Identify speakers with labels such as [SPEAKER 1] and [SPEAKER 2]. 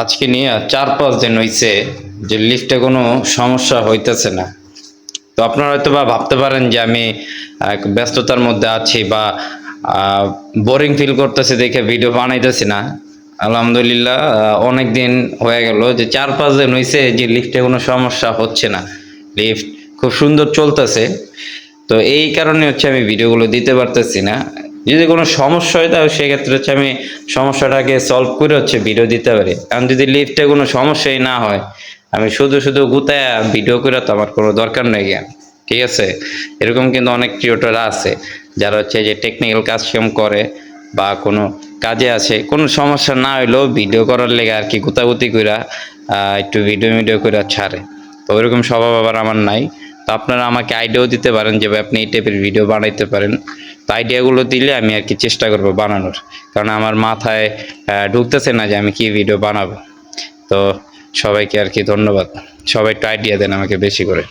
[SPEAKER 1] আজকে নিয়ে 4-5 দিন হইছে যে লিফটে কোনো সমস্যা হইতেছে না। তো আপনারা হয়তো বা ভাবতে পারেন যে আমি এক ব্যস্ততার মধ্যে আছি বা বোরিং ফিল করতেছি দেখে ভিডিও বানাইতেছি না। আলহামদুলিল্লাহ অনেক দিন হয়ে গেল যে 4-5 দিন হইছে যে লিফটে কোনো সমস্যা হচ্ছে না। লিফট খুব সুন্দর চলতেছে। তো এই কারণে হচ্ছে আমি ভিডিওগুলো দিতে পারতেছি না। যদি কোনো সমস্যা হয় তাহলে সেক্ষেত্রে হচ্ছে আমি সমস্যাটাকে সলভ করে হচ্ছে ভিডিও দিতে পারি। কারণ যদি লিফটে কোনো সমস্যাই না হয়, আমি শুধু শুধু গুতায়া ভিডিও করে তো আমার কোনো দরকার নেই জ্ঞান। ঠিক আছে? এরকম কিন্তু অনেক ক্রিয়েটর আছে যারা হচ্ছে যে টেকনিক্যাল কাজ কাম করে বা কোনো কাজে আছে, কোনো সমস্যা না হইলেও ভিডিও করার লেগে আর কি গুতাগুতি কইরা একটু ভিডিও কইরা ছাড়ে। তো ওইরকম স্বভাব আবার আমার নাই। তো আপনারা আমাকে আইডিয়াও দিতে পারেন যে ভাই আপনি এই টাইপের ভিডিও বানাইতে পারেন। তো আইডিয়াগুলো দিলে আমি আর কি চেষ্টা করব বানানোর। কারণ আমার মাথায় ঢুকতেছে না যে আমি কি ভিডিও বানাবো। তো সবাইকে আর কি ধন্যবাদ। সবাই একটু আইডিয়া দেন আমাকে বেশি করে।